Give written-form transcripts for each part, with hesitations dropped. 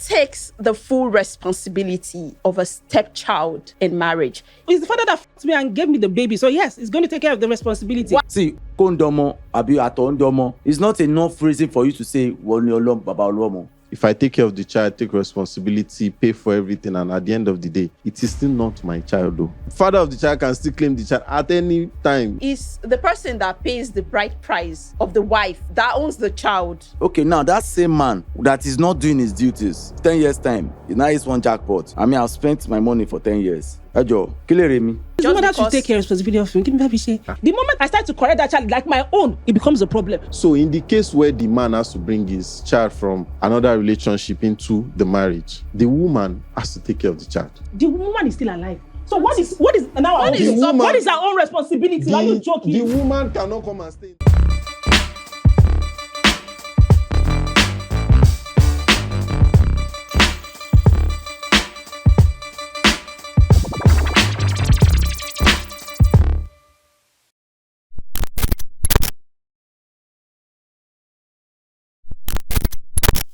takes the full responsibility of a stepchild in marriage? It's the father that f***ed me and gave me the baby. So yes, he's going to take care of the responsibility. See, kondomo abi atondomo is not enough reason for you to say wonyolo baba olomo. If I take care of the child, take responsibility, pay for everything, and at the end of the day, it is still not my child though. Father of the child can still claim the child at any time. Is the person that pays the bride price of the wife that owns the child. Okay, now that same man that is not doing his duties, 10 years time, he now is one jackpot. I mean, I've spent my money for 10 years. Ajo, kileremi. The mother should take care of responsibility of him. Give me baby say. The moment I start to correct that child like my own, it becomes a problem. So in the case where the man has to bring his child from another relationship into the marriage, the woman has to take care of the child. The woman is still alive. So what is now our own? What is our own responsibility? Are you joking? The woman cannot come and stay.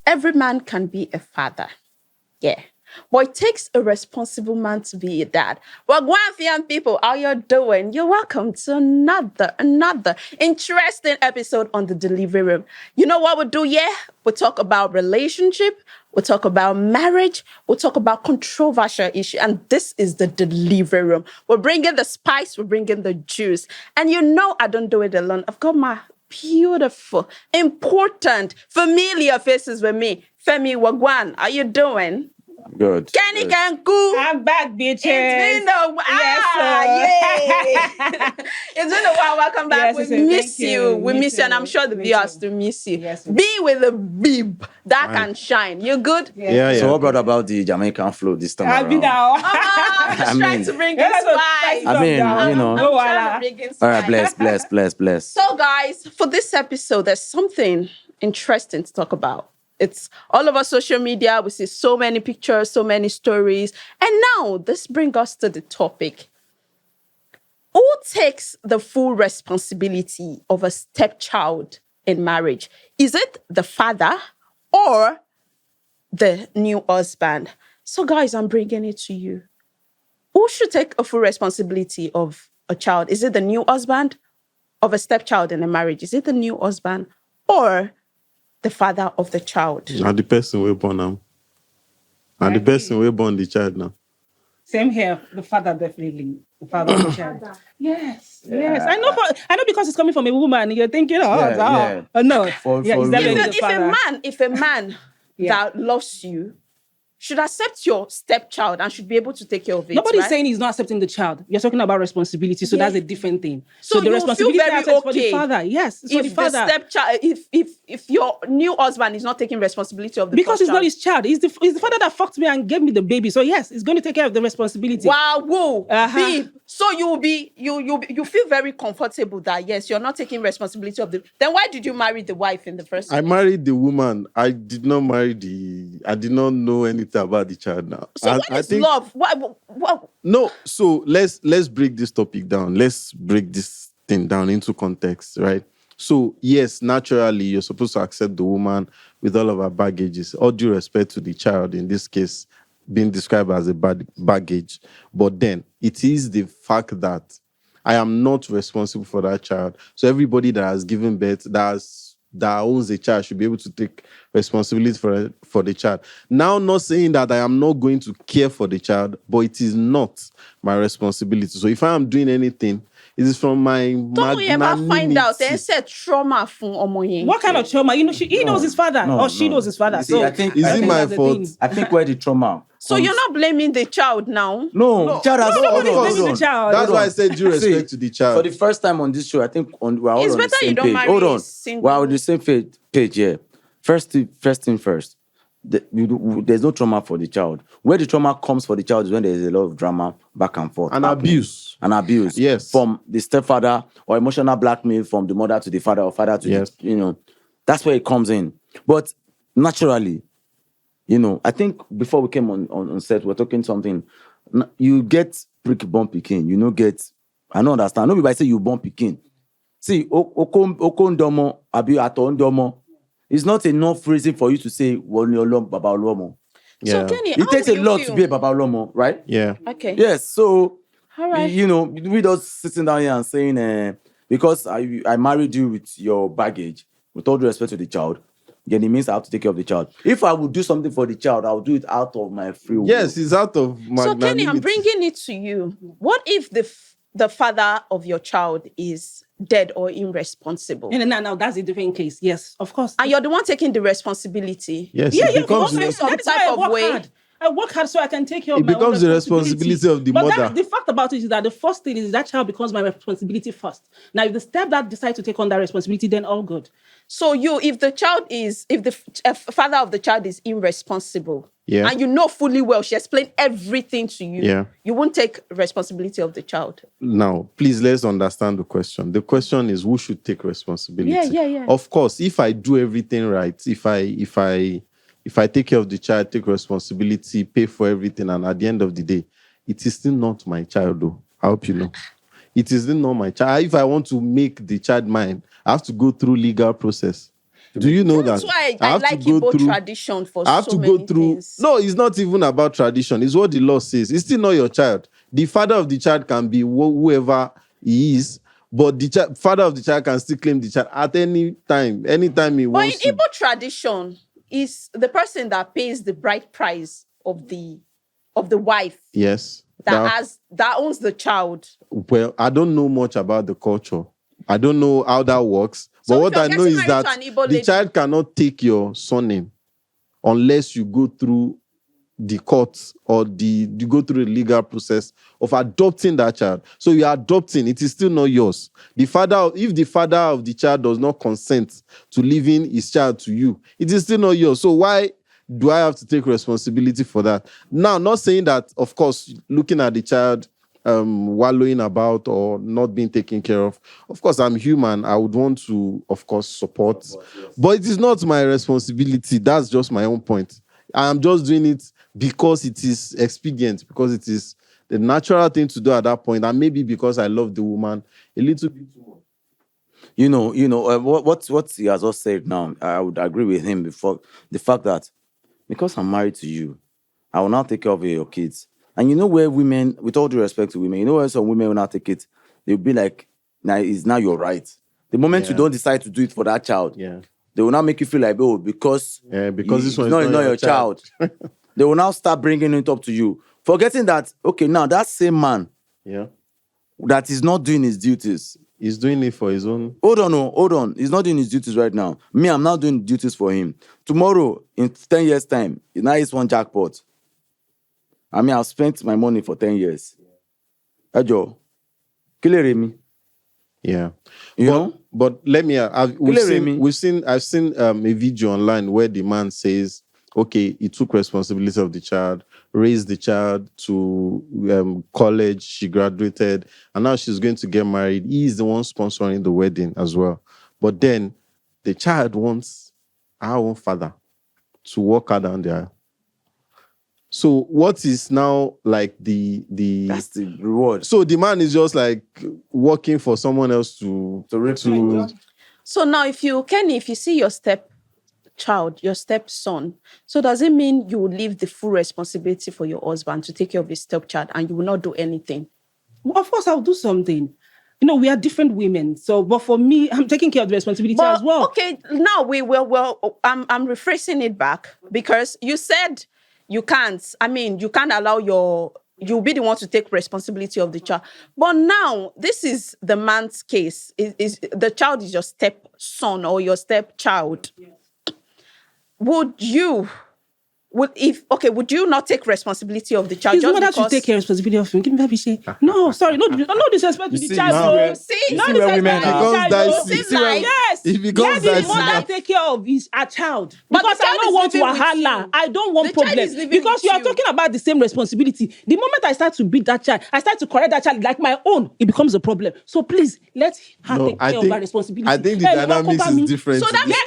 Every man can be a father. Yeah. But it takes a responsible man to be a dad. Well, Guanfian people, how you doing? You're welcome to another interesting episode on the delivery room. You know what we'll do, yeah? We'll talk about relationship. We'll talk about marriage. We'll talk about controversial issue. And this is the delivery room. We're bringing the spice. We're bringing the juice. And you know I don't do it alone. I've got my beautiful, important, familiar faces with me. Femi Wagwan, how you doing? Good. Kenny Kanku. I'm back, bitches. It's been a while. Yes, Yay. It's been a while. Welcome back. Yes, we miss you. We miss you. And I'm sure the viewers do miss you. Yes, be with a bib that can shine. You good? Yes. So what brought about the Jamaican flow this time I'll around? be now. I'm just trying to bring this spice. I mean, you know. No, I'm trying to bring in All right, spice. bless. So, guys, for this episode, there's something interesting to talk about. It's all over social media. We see so many pictures, so many stories. And now, this brings us to the topic. Who takes the full responsibility of a stepchild in marriage? Is it the father or the new husband? So, guys, I'm bringing it to you. Who should take a full responsibility of a child? Is it the new husband of a stepchild in a marriage? Is it the new husband or the father of the child? Now the person will born now. And the person will born the child now. Same here. The father definitely. The father of the child. Yes. I know because it's coming from a woman. You're thinking, no. It's definitely the father. If a man that loves you should accept your stepchild and should be able to take care of it. Nobody's saying he's not accepting the child. You're talking about responsibility, so that's a different thing. So the you responsibility feel very is for the father. Yes, it's for the father. The stepchild, if your new husband is not taking responsibility of the because it's child. not his child, it's the father that fucked me and gave me the baby. So yes, he's going to take care of the responsibility. Wow, whoa, babe. So you feel very comfortable that yes, you're not taking responsibility of the. Then why did you marry the wife in the first place? I married the woman. I did not know anything about the child now. So what is love? What? No, so let's break this topic down. Let's break this thing down into context, right? So yes, naturally, you're supposed to accept the woman with all of her baggages. All due respect to the child, in this case, being described as a baggage. But then, it is the fact that I am not responsible for that child. So everybody that has given birth, that owns a child should be able to take responsibility for the child. Now, not saying that I am not going to care for the child, but it is not my responsibility. So if I am doing anything, it is from my Don't we ever find out? They said trauma from Omoye. What kind of trauma? He knows his father, or she knows his father. See, So I think is it my fault? I think where the trauma. So you're not blaming the child now? No, child has the child. That's why I said due respect to the child. For the first time on this show, I think we're all It's on the better same you don't page. marry Hold on, single. we're on the same page. Yeah. First thing first. There's no trauma for the child. Where the trauma comes for the child is when there's a lot of drama back and forth. And abuse. Yes. From the stepfather or emotional blackmail from the mother to the father or father to the, that's where it comes in. But naturally, I think before we came on set, we're talking something. You get prick born pikin. You know I don't understand. Nobody say you born pikin. See, okondomo abi atondomo. It's not enough reason for you to say wonyolo baba olomo. So Kenny, it takes a lot to be a Babalomo, right? Yeah. Okay. Yes. So, all right. We just sitting down here and saying, because I married you with your baggage, with all due respect to the child, then it means I have to take care of the child. If I would do something for the child, I would do it out of my free will. Yes, it's out of magnanimity. So Kenny, I'm bringing it to you. What if the father of your child is dead or irresponsible? No, that's a different case. Yes, of course. And you're the one taking the responsibility. Yes, yeah. Some type of way. I work hard so I can take care of it my own becomes the responsibility of the mother. The fact about it is that the first thing is that child becomes my responsibility first. Now, if the stepdad decides to take on that responsibility, then all good. So if the father of the child is irresponsible, and you know fully well, she explained everything to you, you won't take responsibility of the child. Now, please, let's understand the question. The question is, who should take responsibility? Yeah. Of course, if I do everything right, if I take care of the child, take responsibility, pay for everything, and at the end of the day, it is still not my child, though. I hope you know. It is still not my child. If I want to make the child mine, I have to go through legal process. Do you know That's that? why I like Igbo tradition for so many things. No, it's not even about tradition. It's what the law says. It's still not your child. The father of the child can be whoever he is, but the father of the child can still claim the child at any time he wants to. But in Igbo tradition, is the person that pays the bride price of the wife. Yes. That owns the child. Well, I don't know much about the culture. I don't know how that works. So but what I know is that the child cannot take your surname unless you go through the courts or you go through the legal process of adopting that child. So you are adopting, it is still not yours. If the father of the child does not consent to leaving his child to you, it is still not yours. So why do I have to take responsibility for that? Now, not saying that, of course, looking at the child wallowing about or not being taken care of course, I'm human. I would want to, of course, support. But it is not my responsibility. That's just my own point. I'm just doing it because it is expedient, because it is the natural thing to do at that point, and maybe because I love the woman a little bit too much. What he has just said now, I would agree with him before. The fact that because I'm married to you, I will now take care of your kids. And you know where women, with all due respect to women, you know where some women will not take it, they'll be like, it's now your right. The moment you don't decide to do it for that child, they will now make you feel like, because this one is not your child. They will now start bringing it up to you, forgetting that, okay, now that same man that is not doing his duties, he's doing it for his own. Hold on. He's not doing his duties right now. Me, I'm not doing duties for him. Tomorrow, in 10 years' time, now it's one jackpot. I mean, I've spent my money for 10 years. Ajo, me. Yeah. You know? But let me, I've seen a video online where the man says, okay, he took responsibility of the child, raised the child to college, she graduated, and now she's going to get married. He is the one sponsoring the wedding as well. But then the child wants our own father to walk her down there. So what is now like that's the reward. So the man is just like working for someone else to. So now if you see your stepchild, your stepson, so does it mean you will leave the full responsibility for your husband to take care of his stepchild and you will not do anything? Well, of course I'll do something. We are different women. So, but for me, I'm taking care of the responsibility as well. Okay, now I'm rephrasing it back because you said you can't. I mean, you can't allow you'll be the one to take responsibility of the child. But now, this is the man's case. Is the child is your stepson or your stepchild. Yes. Would you not take responsibility of the child? His mother should take care of responsibility of him. Give me baby say. No, sorry, no disrespect to the child. No disrespect to the child. Yes, let his mother take care of her child. Because I don't want wahala. I don't want problems. Because you are talking about the same responsibility. The moment I start to beat that child, I start to correct that child like my own, it becomes a problem. So please, let her take care of her responsibility. I think the dynamics is different. So that means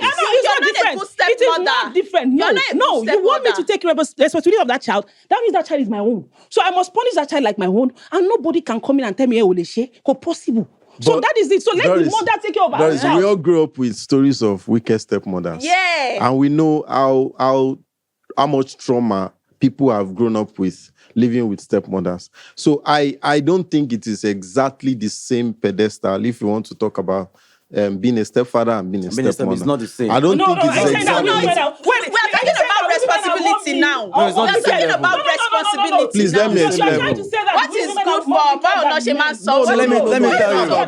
it is not different. No, you want me to take responsibility of that child? That means that child is my own. So I must punish that child like my own, and nobody can come in and tell me, how possible. So that is it. So let the mother take care of her child. We all grew up with stories of wicked stepmothers. Yeah. And we know how much trauma people have grown up with living with stepmothers. So I don't think it is exactly the same pedestal if you want to talk about being a stepfather and being a stepmother. It's not the same. I don't think it's I said exactly. We're talking about responsibility now. No, it's not We're the same talking level. about responsibility. Please, let me now. explain. You're trying to say that What is good for Baonashima So let me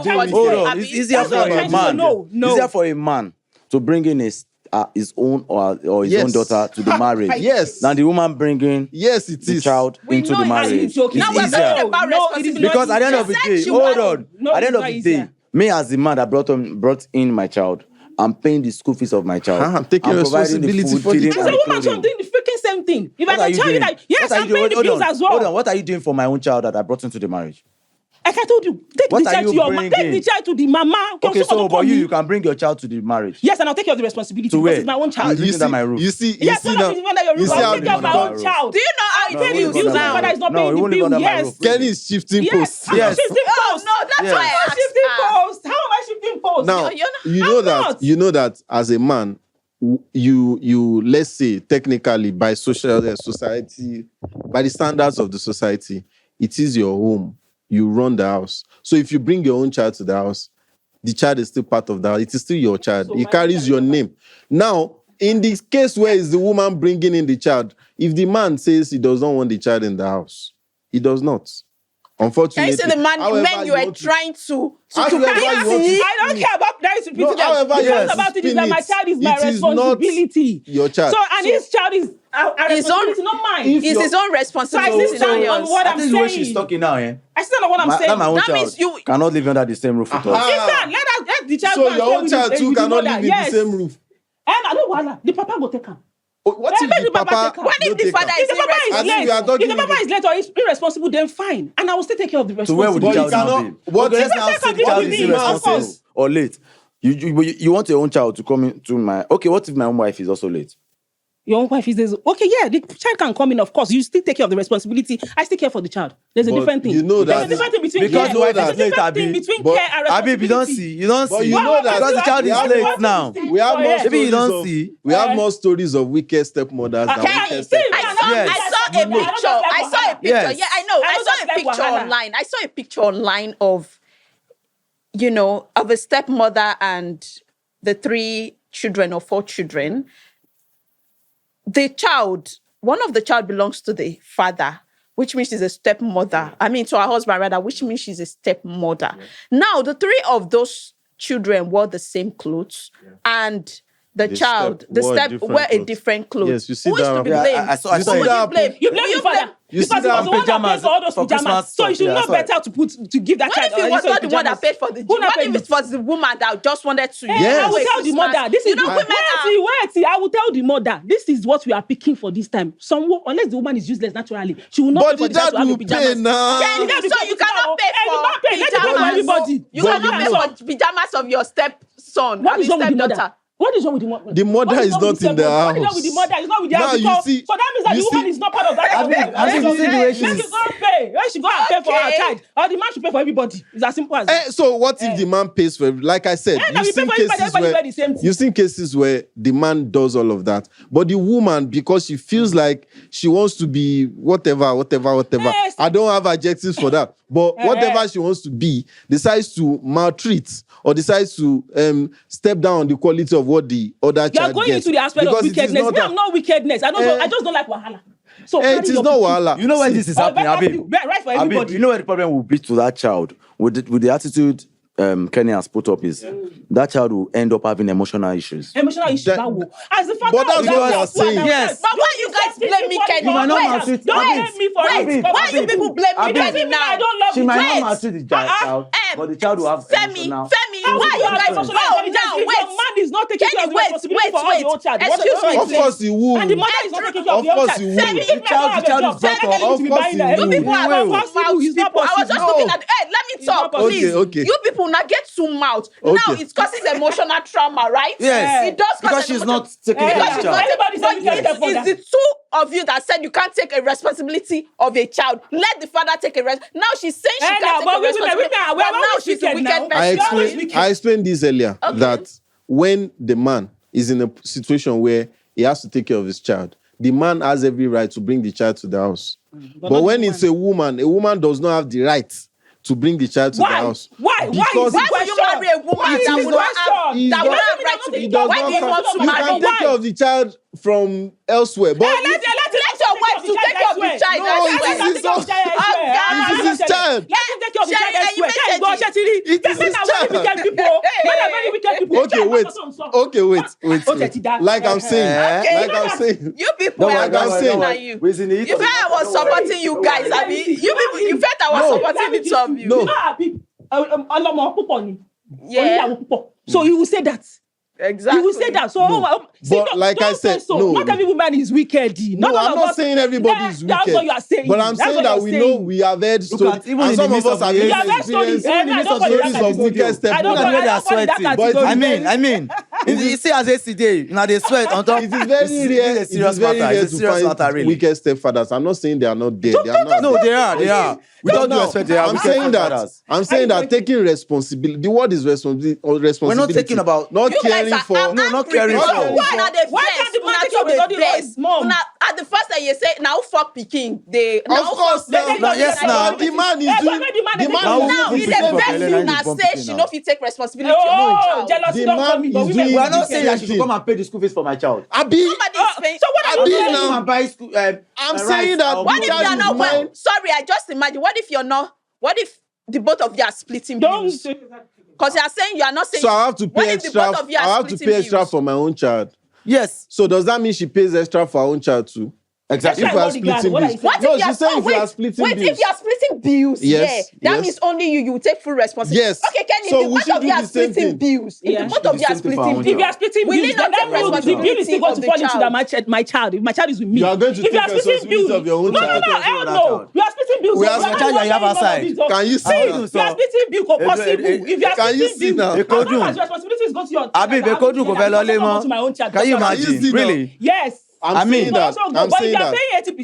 tell you. Hold on. It's easier for a man. No. Easier for a man to bring in his own or his own daughter to the marriage. Yes. Than the woman bringing it the is. child into the marriage. Now we're easier. talking about responsibility. Because at the end of the day, hold on. No, At the end of it's the not day, easier. me as the man that brought in my child, I'm paying the school fees of my child. I'm taking providing responsibility food, for the feeding, As and a woman, clothing. so I'm doing the freaking same thing. If What I are can you tell you doing? that, yes, What are you I'm paying the doing? bills as well. Hold on. What are you doing for my own child that I brought into the marriage? Like I told you, take What the are child you to your bringing? take the child to the mama. Okay, so but you can bring your child to the marriage. Yes, and I'll take care of the responsibility To because where? it's my own child. You see, under my roof. You see Yes, now. when I'm under your You roof, see I'll how take care of my own child. Do you know how I it pay the feels bills. My now? father is not No, paying he the won't live bill. under my Yes. roof. Kenny is shifting Yes, posts. I'm Yes. shifting Oh posts. no, that's Yes. why I I'm asked shifting her. posts. How am I shifting posts? Now you're not- you know that as a man, you let's say technically by society, by the standards of the society, it is your home. You run the house. So if you bring your own child to the house, the child is still part of that. It is still your child. So It my carries child your is not- name. Now, in this case where is the woman bringing in the child, if the man says he does not want the child in the house, he does not. Can Unfortunately, you see the men however you were want to- trying to however you want to I don't care about that. Is No, however the you truth want about to it is that spin my it, child is my it is not responsibility. your child. So and his child is a His own- responsibility, not mine. If It's his own responsibility, So I not sit down on yours. what I I'm think the way saying. she's talking now, I still know what I'm saying. that my own That child means you- cannot live under the same roof with us. Sister, let the child So go and your stay own with child the- too with the cannot mother. live in Yes. the same roof. And I don't want the papa go take him. What if Let the the papa papa? take her. What if no the take father her? If the papa I is think late, we are talking if the papa about- is late or is irresponsible, then fine. And I will still take care of the So where would the But you child now cannot- be? what Okay, if let's now the say child the child can is be, of irresponsible course. or late. You want your own child to come into my... Okay, what if my own wife is also late? Your own wife is there. Okay, yeah, the child can come in, of course. You still take care of the responsibility. I still care for the child. There's a But different thing. you know There's that- a different thing between Because care. the wife There's is a late, different thing Abi. between But- care and Abi, you don't responsibility. see. You don't But see. you know that because the child we is have late more- now. We have more Maybe you stories don't of see. we have more stories of wicked stepmothers than Okay, wicked see, stepfathers. I saw Yes. a picture. I saw a picture. Yes. Yeah, I know. I I don't saw just a like picture wahala. online. I saw a picture online of, of a stepmother and the 3 children or 4 children. One of the child belongs to the father, which means she's a stepmother. I mean, to her husband rather, which means she's a stepmother. Now, the 3 of those children wore the same clothes, and the child, step wore step different wear a clothes. different clothes. Yes, you see Who is that to be Yeah, blamed? I saw Who it. would you blame? You blame the father. You see Because he that was the one that pajamas paid for all those for pajamas. Christmas So you stuff, should yeah, know I saw it. better to give that What child. if it was not the one that paid for the Who What not paid if it the- was the woman that just wanted to? I will wait tell the Christmas? mother. This You is know, women are. wait. I will tell the mother. This is what we are picking for this time. Unless the woman is useless naturally, she will not But pay for the the child dad to have a will pay pajamas. now. Kenny, Yeah, so because you cannot pay you for can't pay. Let it pay for pajamas. everybody. You But cannot you pay know- for pajamas of your stepson. What is wrong with the stepdaughter. mother? What is wrong with the mother? The mother What is wrong not with the in the stepmother? What is wrong house. with the mother? It's not with the Now house you because see- so that means that you the woman see- is not part of that. Abi, you see the way Let she's- she go and pay. Let she go and pay for her Okay. child. Or the man should pay for everybody. It's as simple as that. So what if the man pays for like I said, now we pay for everybody wear the same thing. you've seen cases where the man does all of that, but the woman, because she feels like she wants to be whatever. Yes. I don't have adjectives for that, but whatever she wants to be, decides to maltreat or decides to step down on the quality of what the other You are child going gets. into the aspect of Because it is wickedness. not Me, that- I'm not wickedness. I just don't like wahala. So it carry is your not pikin. wahala. You know why this is happening, Abi? Right for everybody. Abi, you know where the problem will be to that child with the attitude Kenny has put up is that child will end up having emotional issues. Emotional issues. That- As the father, But that's of what that we are house, saying. Yes. But why you guys blame me, Kenny? You might not Wait, maltreat- Don't Abi, blame me for Abi, it. Why you people blame me, Abi, Kenny, now? I don't love She you. might Wait. not maltreat the child, but the child will have Femi, emotional. How why would you have guys? emotional Oh, intelligence now if wait. your man is not taking care Kenny, of the responsibility for all wait. the whole child? Excuse me, Of course he will. And the mother is not taking care of Of the whole course child. he will. Femi, The if my child- man have the child a job, is brought Femi up. needs to be Of course buying he that. will. You people are will. not mouth It's not people. I was possible. just No. looking at. Hey, let me talk, not please. Okay. You people now get too mouth. Now Okay. it causes emotional trauma, right? Yes. It does cause Because she's emotional- not taking care Because of she's the not child. Everybody said we can't take for It's that. the two of you that said you can't take a responsibility of a child. Let the father take a Now she's saying she Eh, can't now, take but a we- responsibility. we- But now always she's a wicked wicked now. person. I explained this earlier that when the man is in a situation where he has to take care of his child, the man has every right to bring the child to the house. But when it's a woman does not have the right to bring the child to the house. Why? Because why will you marry a woman that would not have right to be? Why do you want to marry? You can take care of the child from elsewhere. But let your wife to take care of the child. No, it is his child. It is his child. Let him take care of the child elsewhere. It is his child. Okay, wait. Like I'm saying. You people are saying. You felt I was supporting you guys. I mean, you people, you felt I was supporting the two of you. No. Yeah. So you will say that. Exactly. You will say that. So, but like I said, no. Not every woman is wicked. No, I'm not saying everybody is wicked. That's what you are saying. But I'm saying that we know we have heard stories. And some of us have experienced stories of wicked stepmothers. I mean, you see as yesterday, now they sweat on top. It is very rare to find wicked stepfathers. I'm not saying they are not there. They are not. No, they are. We don't do expect they are. I'm saying that taking responsibility. The word is responsibility. We're not taking about not caring for. No, not caring for. Why can't the man take the best? Mom, at the first time you say now fuck Peking. Of course, yes, now the man is doing. The man now is the best you na say she no fit take responsibility. Jealousy don't come in. We are not saying that she should come and pay the school fees for my child. Abi, somebody is paying. So what are you saying? Buy school. I'm saying that. What if you're not well? Sorry, I just imagine. What if you're not? What if the both of you are splitting bills? Because you are saying you are not saying. So I have to pay extra. I have to pay extra for my own child. Yes. So does that mean she pays extra for her own child too? Exactly. If we are splitting bills. No, she's saying if we are splitting bills. Wait, if you are splitting bills, that means only you will take full responsibility. Yes. Okay, Kenny, so if the both of you are splitting bills, if the both of you are splitting bills, if you are splitting bills, then that means the bill is still going to fall into my child. If my child is with me, you are going to take responsibility of your own child. No. You are splitting bills. We are the child you have outside. Can you see? You are splitting bills possible. If you are splitting bills, as long as responsibility goes to your child, can you imagine? Really? Yes. I'm saying that. But if you are paying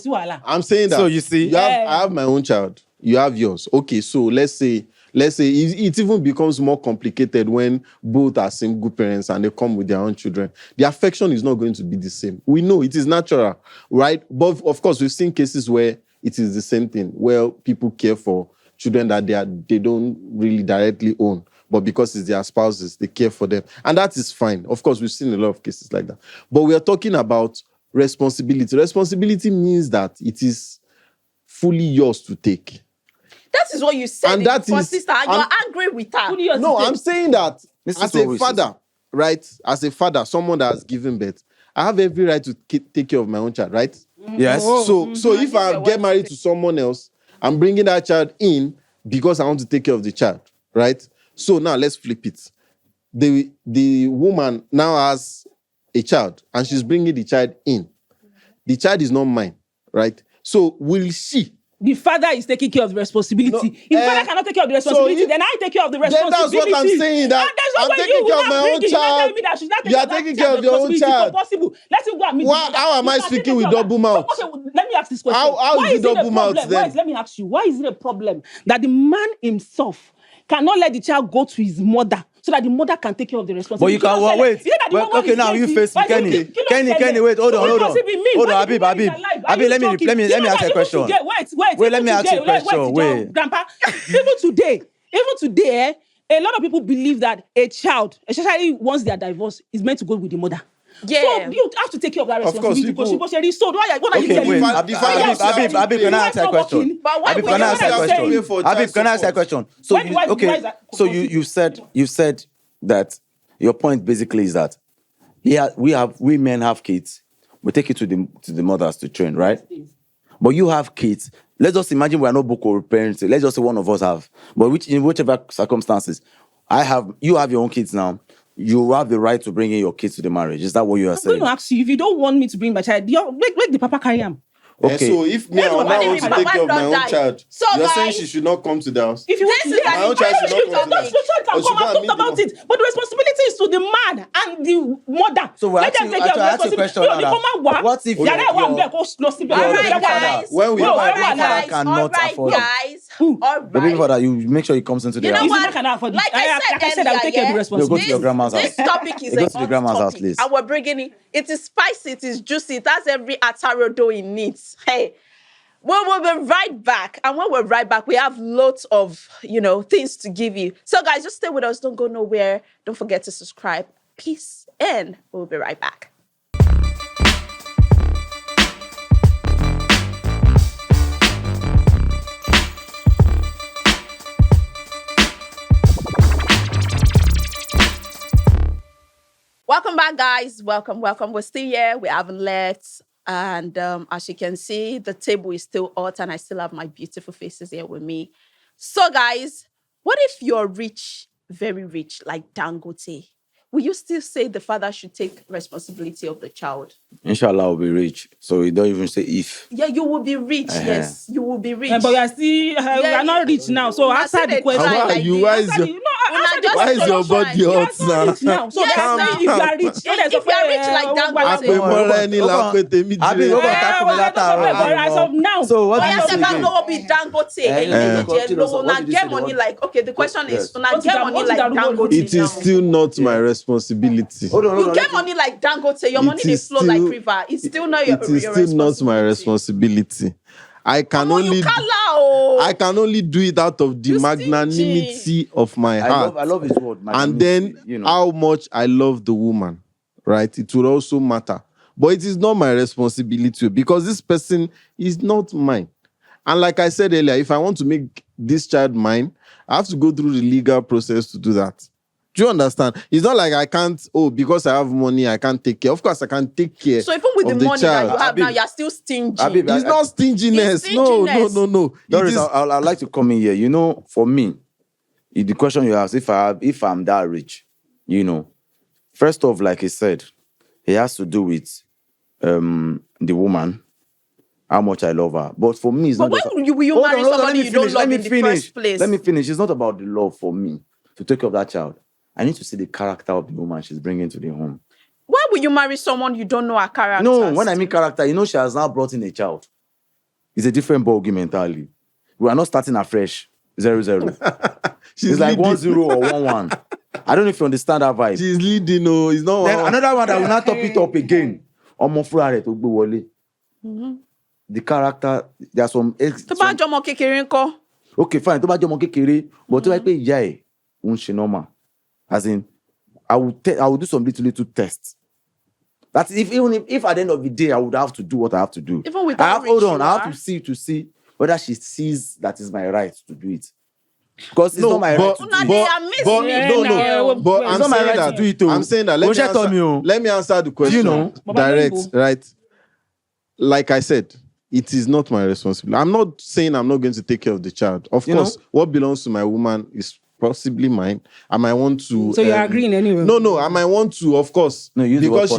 80%, I'm saying that. So you see, I have my own child. You have yours. Okay, so let's say it even becomes more complicated when both are single parents and they come with their own children. The affection is not going to be the same. We know it is natural, right? But of course, we've seen cases where it is the same thing, where people care for children that they don't really directly own. But because it's their spouses, they care for them. And that is fine. Of course, we've seen a lot of cases like that. But we are talking about responsibility. Responsibility means that it is fully yours to take. That is what you said. And that is, sister, and you're angry with her. No, I'm saying that as a father, right? As a father, someone that has given birth, I have every right to take care of my own child, right? Yes. So if I get married to someone else, I'm bringing that child in because I want to take care of the child, right? So now let's flip it. The woman now has a child and she's bringing the child in. The child is not mine, right? So will she? The father is taking care of the responsibility. No, if the father cannot take care of the responsibility, then I take care of the responsibility. Then that's what I'm saying. That I'm taking care of my own child. You are taking care of your own child. Let him go and meet. How am I speaking with double mouth? Okay, let me ask this question. How is it double mouth then? Let me ask you. Why is it a problem that the man himself cannot let the child go to his mother so that the mother can take care of the responsibility? But you can wait. Okay, now you face me, Kenny. Kenny, wait, hold on. Hold on, Habib, let me ask you a question. Wait, let me ask you a question. Wait. Grandpa, even today, a lot of people believe that a child, especially once they are divorced, is meant to go with the mother. Yeah. So you have to take care of that responsibility. Of course, people. So what are you telling me? Habib, can I ask a question? Habib, can I ask a question? So you said that your point basically is that we men have kids. We take it to the mothers to train, right? But you have kids. Let's just imagine we are not Boko parents. Let's just say one of us have. But in whichever circumstances, you have your own kids now. You have the right to bring in your kids to the marriage. Is that what you are saying? I'm going to ask you, if you don't want me to bring my child, make the papa carry him. Okay. So if me, I want to take care of my own child, you're saying she should not come to the house? If you want my own child should not come to the house. Your child can come and talk about it. But the responsibility is to the man and the mother. So we're asking you a question now. What if All right, guys. All right. The baby father, you make sure he comes into the You know house. what? Like I said, I'll take care of the You responsibility. go to your grandma's house. This topic is You go a to the hot grandma's house, topic, please. and we're bringing it. It is spicy, it is juicy, it has every ataro dough it needs. Hey, we'll be right back, and when we're right back, we have lots of things to give you. So, guys, just stay with us. Don't go nowhere. Don't forget to subscribe. Peace, and we'll be right back. Welcome back, guys. Welcome. We're still here. We haven't left. And as you can see, the table is still hot and I still have my beautiful faces here with me. So, guys, what if you're rich, very rich, like Dangote? Will you still say the father should take responsibility of the child? Inshallah, I'll be rich. So you don't even say if. Yeah, you will be rich. Yes, you will be rich. But we are still, we are not rich now. So answer the question. Why is your body hot now? So if you are rich, if you are rich like Dangote, as of now. So what do you say? No, be Dangote. Get money like the question is, get money like Dangote. It is still not my responsibility. You get money like Dangote, your money they flow like river. It's still not your responsibility. It is still not my responsibility. I can only do it out of the magnanimity of my heart. I love his word. And then how much I love the woman, right? It will also matter. But it is not my responsibility because this person is not mine. And like I said earlier, if I want to make this child mine, I have to go through the legal process to do that. Do you understand? It's not like I can't, because I have money, I can't take care. Of course, I can take care. So even with the money child. that you have now, you're still stingy. It's not stinginess. No. I'd like to come in here. For me, the question you asked, if I'm that rich, first off, like he said, it has to do with the woman, how much I love her. But for me, it's not. But when will you marry somebody you don't love in the first place? Let me finish. It's not about the love for me to take care of that child. I need to see the character of the woman she's bringing to the home. Why will you marry someone you don't know her character? No, when I mean character, she has now brought in a child. It's a different ballgame entirely. We are not starting afresh, 0-0. It's like 1-0 or 1-1. I don't know if you understand that vibe. She's leading, no, it's not. Then another one that will not top it up again. The character, there's some. Okay, fine. But normal. As in, I will do some little tests. That's even if at the end of the day I would have to do what I have to do. Even with I have to see whether she sees that is my right to do it. Because it's not my right to do it. But I'm not my saying right that. to do it. I'm saying that. Let me answer the question. Direct, right? Like I said, it is not my responsibility. I'm not saying I'm not going to take care of the child. Of course, what belongs to my woman is possibly mine. I might want to. So you're agreeing anyway? No. I might want to, of course. No, because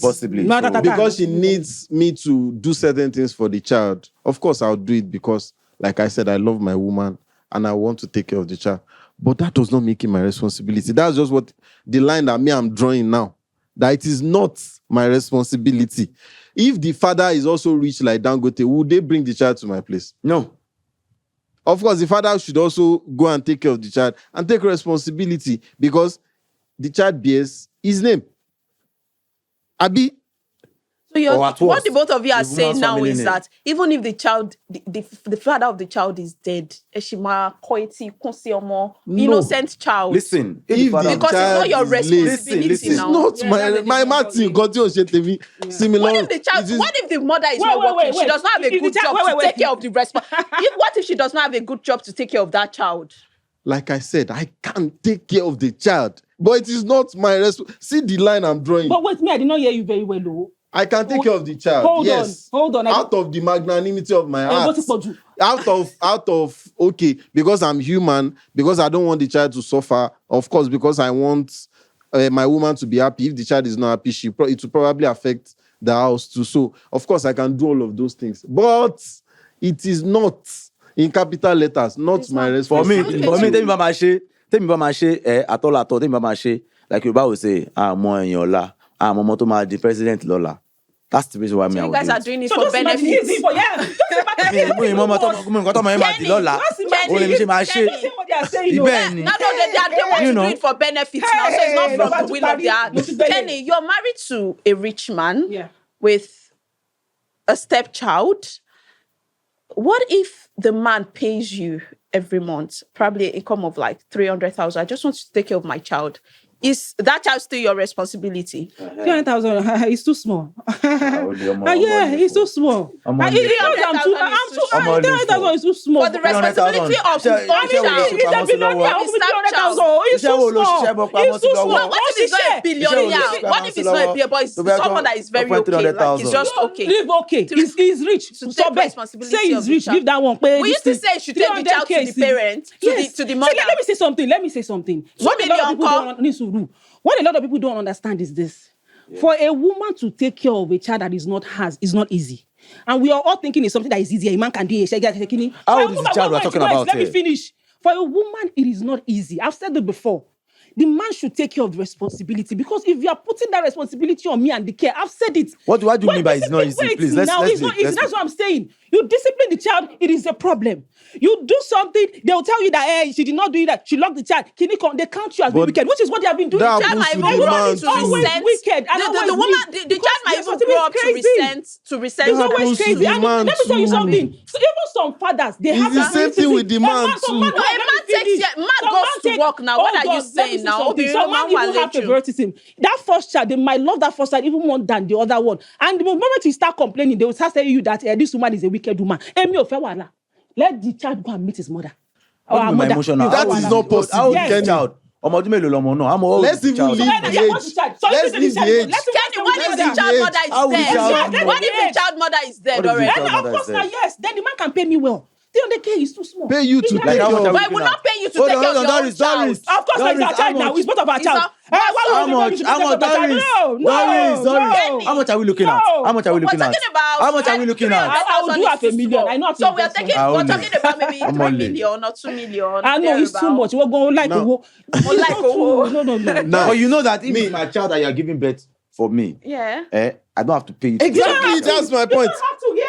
possibly. Because she needs me to do certain things for the child. Of course, I'll do it because, like I said, I love my woman and I want to take care of the child. But that does not make it my responsibility. That's just what the line that I'm drawing now. That it is not my responsibility. If the father is also rich like Dangote, would they bring the child to my place? No. Of course, the father should also go and take care of the child and take responsibility because the child bears his name. Abi. So what the both of you are saying now is that even if the child, the father of the child is dead, innocent child. Listen, because it's not your responsibility listen. now. It's not my Martin. What if the child? What if the mother is not working? She does not have a good job to take care of the responsibility. What if she does not have a good job to take care of that child? Like I said, I can't take care of the child, but it is not my responsibility. See the line I'm drawing. But wait, I did not hear you very well, though. I can take care of the child. Hold on. Out of the magnanimity of my heart. Because I'm human, because I don't want the child to suffer. Of course, because I want my woman to be happy. If the child is not happy, it will probably affect the house too. So, of course, I can do all of those things. But it is not, in capital letters, not my responsibility. For me, tell me about my shit. At all, tell me about my shit. Like you would say, more in your la. I'm the president Lola. That's the reason why you guys are doing it for benefits. Only me, my shit. That's what they are saying. You No, bet. No, they want to do it for benefits now, so it's not from the will of their heart. Hey, Kenny, you're married to a rich man Yeah. with a stepchild. What if the man pays you every month, probably an income of like 300,000? I just want to take care of my child. Is that child still your responsibility? 300,000 is too small. only It's too small. I'm I'm only- 300,000 is too small. For the responsibility of his own It's child. He's a billionaire. His 300,000. It's too small. It's too small. What if he's not a billionaire? What if he's not a billionaire, but he's someone that is very okay? Like he's just okay. Leave okay. He's rich. To So take best. responsibility Say of he's the rich. child. Leave that one. We used to say you should take the child to the parent, to the mother. Let me say something. What a lot of people what a lot of people don't understand is this. For a woman to take care of a child that is not hers is not easy. And we are all thinking it's something that is easy. A man can do it. How old is the child we're talking about Let me here? finish. For a woman, it is not easy. I've said it before. The man should take care of the responsibility, because if you are putting that responsibility on me and the care, I've said it. What do you mean by it's not easy? Wait, Please, now, let's it's not leave, easy. let's That's what I'm saying. You discipline the child, it is a problem. You do something, they'll tell you that she did not do that. She locked the child. They count you as being wicked, which is what they have been doing. that The child might happens even to the grow man into too. resent. Wicked. And The woman, the child might even grow up to resent. It's happens always to crazy. the And man let me tell you too. something. So even some fathers, they have the same thing with the man too. No, a man goes to work now. What are you saying now? Some man even have favoritism. That first child, they might love that first child even more than the other one. And the moment you start complaining, they will start telling you that this woman is a wicked woman. Let the child go and meet his mother. Or her mother. That is not possible. How old is Yes. the child? Let's Let's even leave the age. Let's leave the age. Kenny, what if the Let's child leave mother How will the is child dead? know? What if the child mother is dead What if the already? child And of course, now, yes, then the man can pay me well. 300K is too small. Pay you to Like take how care much of. are we But it will not pay you to take care of your own Doris. child. Of course, it's our child now. It's both of our It's child. not- Why How would you much? take care of my child? Doris? No. How much are we looking at? No. How much are we We're looking at? talking about How much are we looking at? I will do half a million. I know how to So we're invest taking, money. we're talking about maybe I'm 3 only. million or 2 million. I know it's too much. We're going like No. More like No. Now, But you know that if it's my child that you're giving birth for me, Yeah. I don't have to pay you. exactly, that's my point.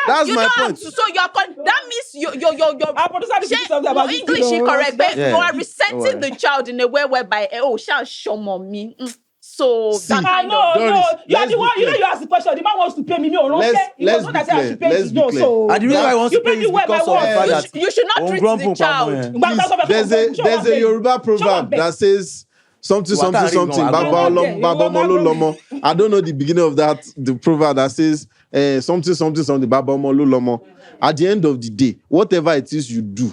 That's You my don't have point. to. So that means your Our producer did something about this, English you is know. correct, but Yeah. you are resenting the child in a way whereby shall show mommy. So See. that kind No. of You are let's the be one. You know clear. you ask the question. The man wants to pay me. No, Let's he was be not that say I should clear. pay Let's you. be No, clear. so And the reason why I want you to pay pay is me well, because my of the wife. fact that you should not treat the child. Please, there's a Yoruba proverb that says something. Baba Omolo Lomo. I don't know the beginning of that. The proverb that says something. Baba Omolo Lomo. At the end of the day, whatever it is you do,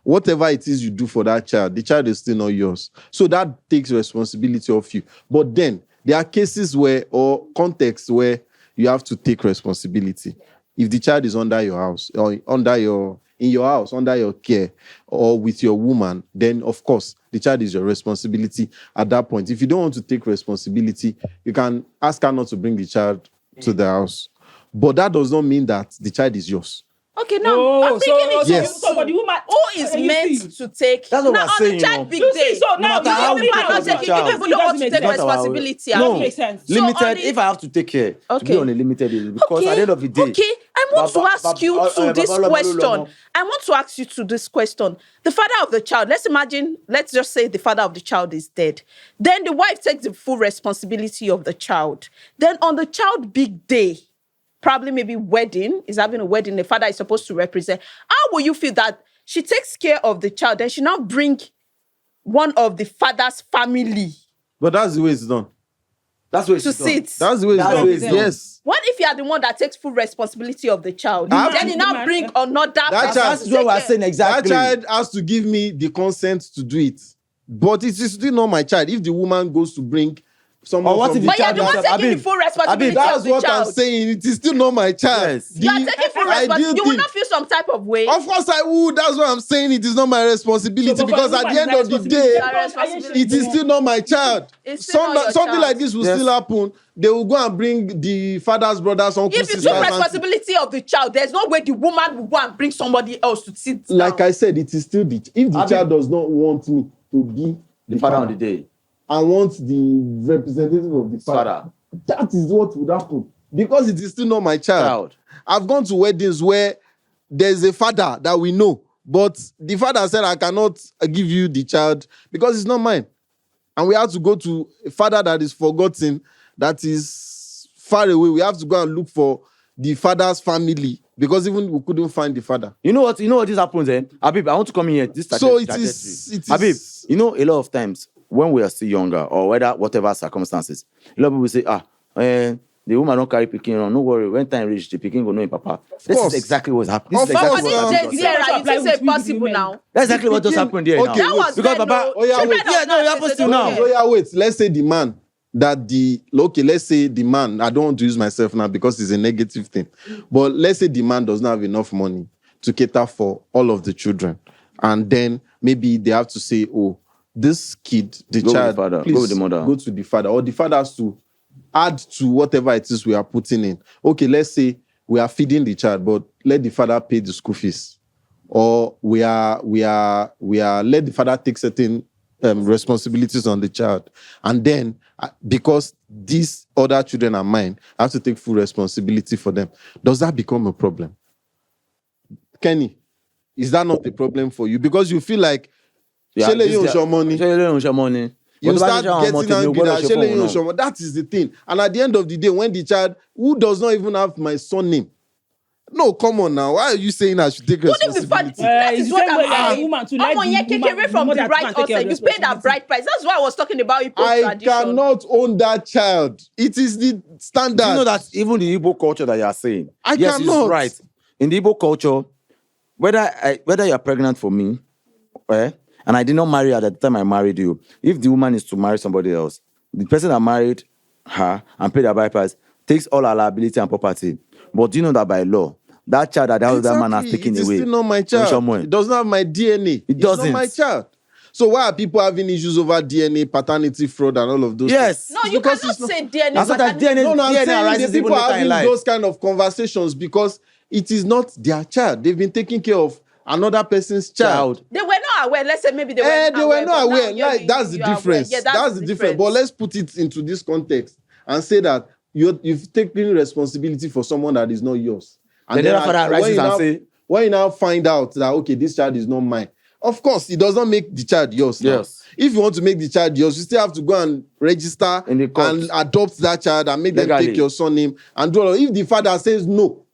whatever it is you do for that child, the child is still not yours. So that takes responsibility of you. But then there are cases or contexts where you have to take responsibility. If the child is under your house or in your house, under your care, or with your woman, then of course the child is your responsibility at that point. If you don't want to take responsibility, you can ask her not to bring the child to the house. But that does not mean that the child is yours. Okay, now I'm thinking it's yes. So for the woman who is meant to take. That's what now we're on saying, the child big You day. see, so now matter how people are not big the taking. child. People don't want to It take doesn't make sense. responsibility. No. Okay. Makes sense. So Limited. only- If I have to take care, to Okay. be on a limited is because at the end of the day. Okay, I want to ask you to this question. I want to ask you to this question. The father of the child, let's just say the father of the child is dead. Then the wife takes the full responsibility of the child. Then on the child big day, probably maybe wedding, is having a wedding, the father is supposed to represent. How will you feel that she takes care of the child, then she now bring one of the father's family But that's the way it's done. That's what to sit? That's the way it's That's done. the way it's done. Yes. What if you are the one that takes full responsibility of the child? I have Then to- you now bring another person child- to That's take what we're care. saying exactly. That child has to give me the consent to do it. But it is still not my child. If the woman goes to bring someone Or what from if the But you're child the one himself- taking the Abib, full responsibility Abib, of That's the what child. I'm saying. It is still not my child. Yes. You are taking full ideal responsibility. You will thing- not feel some type of way. Of course I would. That's what I'm saying. It is not my responsibility So, but because for at the the end woman, of the it's day, responsibility. it is still not my child. It's still not your Something child. like this will Yes. still happen. They will go and bring the father's brothers, uncles, If you sisters. took aunties. responsibility of the child, there's no way the woman will go and bring somebody else to sit down. Like I said, it is still if the child does not want me to be The father on the day. I want the representative of the father. That is what would happen. Because it is still not my child. I've gone to weddings where there's a father that we know But the father said, I cannot give you the child because it's not mine. And we have to go to a father that is forgotten, that is far away. We have to go and look for the father's family because even we couldn't find the father. You know what this happens, Habib, I want to come in here. So it is. Habib, you know, a lot of times when we are still younger or whatever circumstances, a lot of people say, the woman don't carry pikin on. No worry. When time reach, the pikin will know in papa. This is exactly what's happening. This is exactly what's happening. You think it's possible now? That's exactly what just happened here okay, now. Because papa, it happens to now. Oh yeah, wait. Let's say the man let's say the man, I don't want to use myself now because it's a negative thing. But let's say the man does not have enough money to cater for all of the children. And then maybe they have to say, oh, this kid, child, please go with the mother. Go to the father. Or the father has to add to whatever it is we are putting in. Okay, let's say we are feeding the child, but let the father pay the school fees. Or we are let the father take certain responsibilities on the child. And then, because these other children are mine, I have to take full responsibility for them. Does that become a problem? Kenny, is that not a problem for you? Because you feel like, money. You start getting angry that that is the thing. And at the end of the day, when the child, who does not even have my son name, no, come on now. Why are you saying I should take responsibility? That is what I'm saying. Away from the right also. You pay that bride price. That's why I was talking about Igbo tradition. I cannot own that child. It is the standard. Do you know that even the Igbo culture that you are saying? I cannot. It's right. In the Igbo culture, whether you are pregnant for me, and I did not marry her at the time I married you, if the woman is to marry somebody else, the person that married her and paid her bride price takes all her liability and property. But do you know that by law, that child that that man has taken away? It's still not my child. It doesn't have my DNA. It doesn't. It's not my child. So why are people having issues over DNA, paternity fraud, and all of those things? No, you cannot say DNA. I'm saying people are having those kind of conversations because it is not their child. They've been taking care of another person's child. They were not aware. Let's say maybe they were not aware. Like, that's the difference. Yeah, that's the difference. But let's put it into this context and say that you've taken responsibility for someone that is not yours. And then when you now find out that, okay, this child is not mine, of course, it does not make the child yours now. Yes. If you want to make the child yours, you still have to go and register and adopt that child and make them take your surname and do all. If the father says no,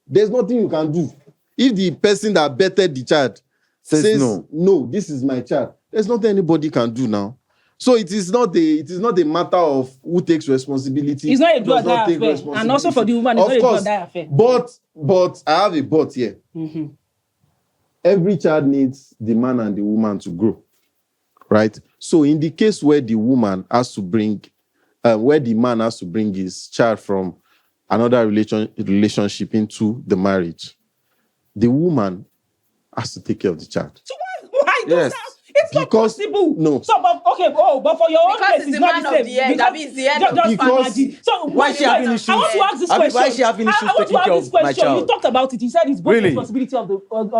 there's nothing you can do. If the person that bettered the child says no, this is my child, there's nothing anybody can do now. So it is not a matter of who takes responsibility. It's not a do or die affair. And also for the woman, it's not a do or die affair. But I have a but here. Mm-hmm. Every child needs the man and the woman to grow, right? So in the case where the woman has to bring, where the man has to bring his child from another relationship into the marriage, the woman has to take care of the child. So why does that? It's not possible. No. So, but for your own case, it's not the same. That means the end of the So why is she having issues? I want to ask this question. Why is she having issues taking care of my child? You talked about it. You said it's both responsibility of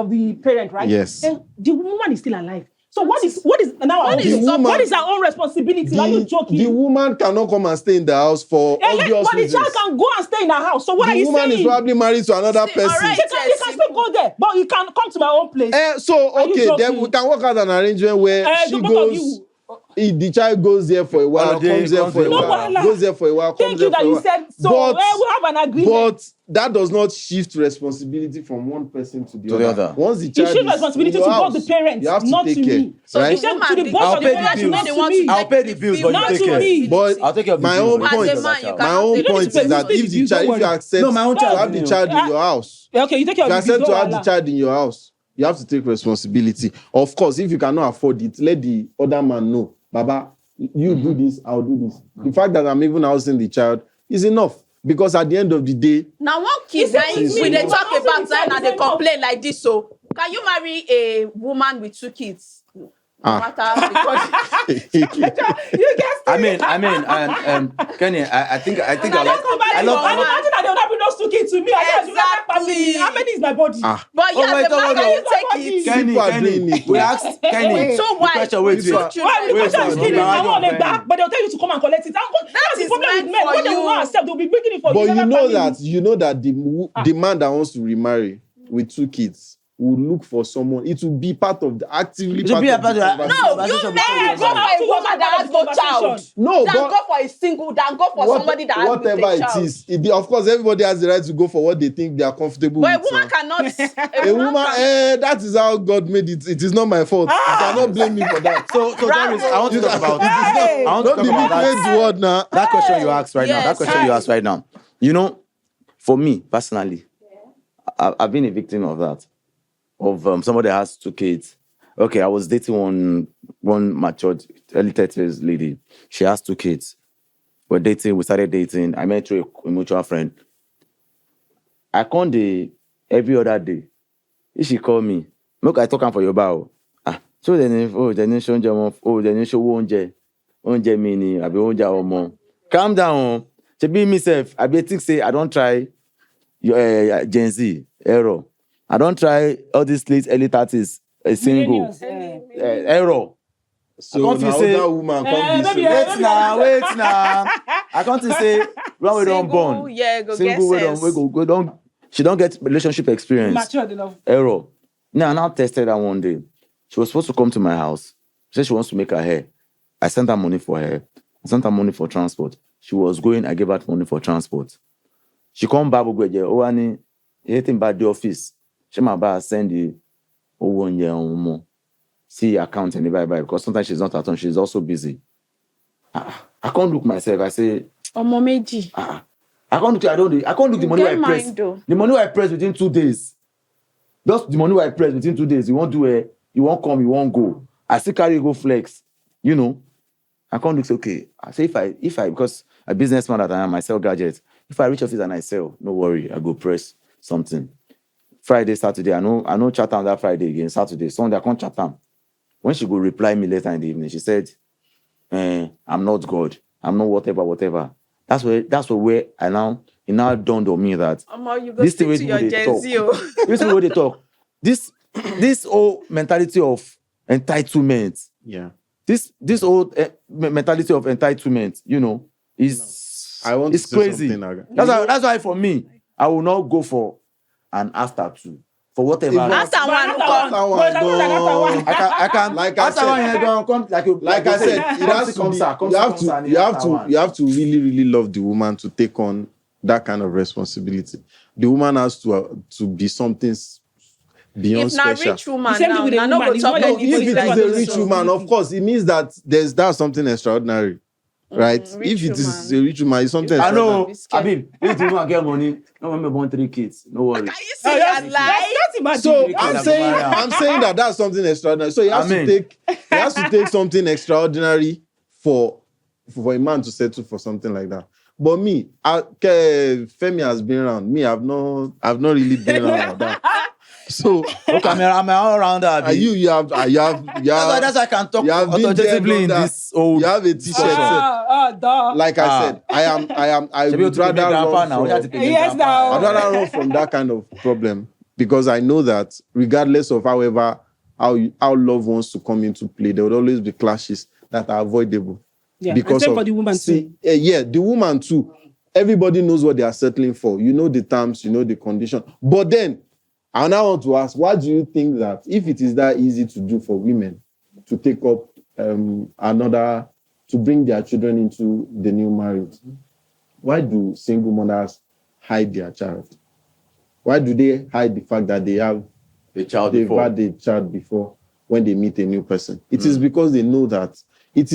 the parent, right? Yes. And the woman is still alive. So what is our own responsibility? Are you joking? The woman cannot come and stay in the house for obvious reasons. But the child can go and stay in the house. So what are you saying? The woman is probably married to another person. Right, he can still go there, but he can come to my own place. Then we can work out an arrangement where she goes. The child goes there for a while, comes there for a while, goes there for a while, comes there for a while. Thank you that you said so. We have an agreement. But that does not shift responsibility from one person to the other. Once the child shifts responsibility to both the parents, not to me. So I'll pay the bills, but you take care. But I'll take care of the bills. My own point is that if you accept to have the child in your house, okay, you take care of the bills. If you accept to have the child in your house, you have to take responsibility. Of course, if you cannot afford it, let the other man know. Baba, you do this, I'll do this. The fact that I'm even housing the child is enough. Because at the end of the day... Now, one kid, when they talk about that and they complain like this, so can you marry a woman with 2 kids? No matter because you Kenny, I think I love. Imagine that they would have been those 2 kids to me. Exactly. How many is my body? But yeah, the man, can you take it? Kenny, we asked Kenny. So why? But they'll tell you to come and collect it. That's the problem with men. When they will not accept, they'll be bringing it for you. But you know that the man that wants to remarry with 2 kids will look for someone. It will be part of the actively It should part be a of part the of conversation. No, you men go for a woman that has no child. No, Than but go for a single, than go for somebody that has whatever a it child. is, of course, everybody has the right to go for what they think they are comfortable But a with. woman cannot. A woman, that is how God made it. It is not my fault. You cannot blame me for that. So Doris, I want to talk about Hey! I want to Don't talk about manipulate the word now. that question you asked right now. That Yes. question you asked right now. You know, for me personally, I've been a victim of that. Of somebody that has 2 kids. Okay, I was dating one matured early 30s lady. She has 2 kids. We're dating. We started dating. I met through a mutual friend. I called every other day. If she call me, look, I talk am for your bow. So then, show oúnjẹ mi ni àbí oúnjẹ ọmọ. Calm down. She be myself. I be think say I don't try Gen Z error. I don't try all these late early 30s single error. So can't now say- that woman come be maybe- so- Wait now. I can't say when we don't born. Yeah, go Single get sense. we don't. She don't get relationship experience. Matured enough. Error. Now I now tested her one day. She was supposed to come to my house. She said she wants to make her hair. I sent her money for hair. I sent her money for transport. She was going. I gave her money for transport. She come back with Oani. Anything bad the office. She might buy send the one year or more. See account and buy because sometimes she's not at home. She's also busy. I can't look myself. I say, Ọmọ méjì. I can't look. I can't look the money get I press. mine, though. The money I press within 2 days. Just the money I press within 2 days. You won't do it. You won't come. You won't go. I still carry go flex. You know. I can't look. Say, okay. I say if I because a businessman that I am, I sell gadgets. If I reach office and I sell, no worry. I go press something. Friday, Saturday. I know chat on that Friday again. Saturday, Sunday. I can't chat on. When she go reply me later in the evening, she said, "I'm not God. I'm not whatever." That's where I now it now dawned on me that You go this speak thing to wey your people dey Gen talk. Z. Oh. This way they talk. This whole mentality of entitlement. Yeah. This whole mentality of entitlement, you know, is I want to it's say crazy. something, Aga. That's why for me, I will not go for an after 2 for whatever. After one, I can Like I after said- 1 year gone come Like I said, you have to really, really love the woman to take on that kind of responsibility. The woman has to be something beyond if not special. rich woman The same now, thing with a na no woman, go it's talk not No, like anything if it like is a this, rich so. woman, of course, it means that that's something extraordinary, right? rich If it is woman. a rich woman, it's something I extraordinary. know, Abib, if the woman get money, no woman born 3 kids. No worry. Can you say a lie? That's imagine. So That's I'm saying that that's something extraordinary. So he has to take something extraordinary for a man to settle for something like that. But me, Femi has been around. Me, I've not really been around like that. So Look, I'm all around that. you have That's why I can talk you have been authoritatively there, in done this old. you have a t-shirt. duh. Like I said, I would rather run from, Yes, now. I'd rather run from that kind of problem because I know that regardless of how love wants to come into play, there would always be clashes that are avoidable. Yeah, Because except of, for the woman too. the woman too. Everybody knows what they are settling for. You know the terms, you know the condition. But then, I now want to ask, why do you think that if it is that easy to do for women to take up to bring their children into the new marriage, why do single mothers hide their child? Why do they hide the fact that they've had a child before when they meet a new person? It is because they know that it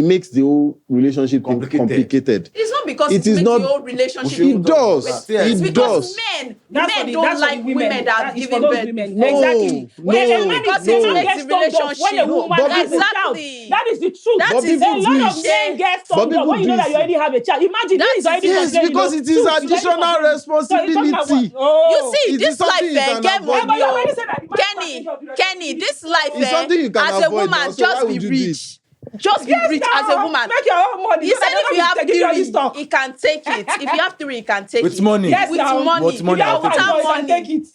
makes the whole relationship complicated. It's not because It it is makes not- the whole relationship. It does. It's It because does. men don't like women that have given birth. Exactly. No, When a man because is it a man makes gets the turned off when a relationship. woman but has a child. exactly. That is the truth. That But is people A lot of do men get But turned off when you know people that you already have a child. Imagine That this is already is- Yes, because it is additional responsibility. You see, It is this life something you can get avoid. money. But you already said that the man Kenny, this life It's something you can as a avoid now, woman, so why just be would you do rich. Just be rich as a woman. Make your own money. He said if you have 3, he can take it. If you have 3, he can take With it. money. Yes, With now. money. With money, If you I'll have take it. without Money. Take money. it.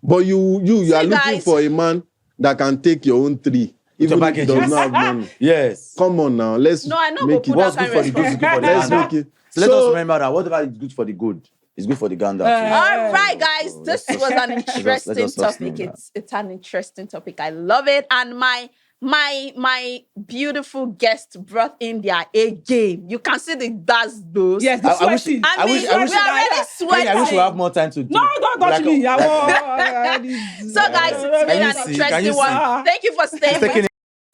But you are looking guys. for a man that can take your own 3, even if he does not have money. Yes. Come on now, let's No, I know make go it. put What's that good kind for of the good is good for the Let's bad. make it. So let us So remember that whatever is good for the good It's good for the gander too. All right, guys, So this let's was an let's interesting just stop topic. saying that. It's an interesting topic. I love it, and my beautiful guest brought in their A game. You can see the those. Yes, the I wish- sweating. I wish- we I are wish- already Kenny, sweating. I wish we have more time to do. No, don't touch me. So, guys, it's been Can you an see? Can interesting you one. see? Thank you for staying Taking with.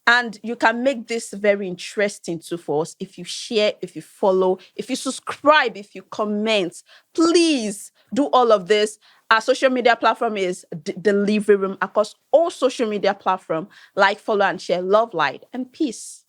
And you can make this very interesting too for us if you share, if you follow, if you subscribe, if you comment. Please do all of this. Our social media platform is the Living Room across all social media platforms. Like, follow, and share. Love, light, and peace.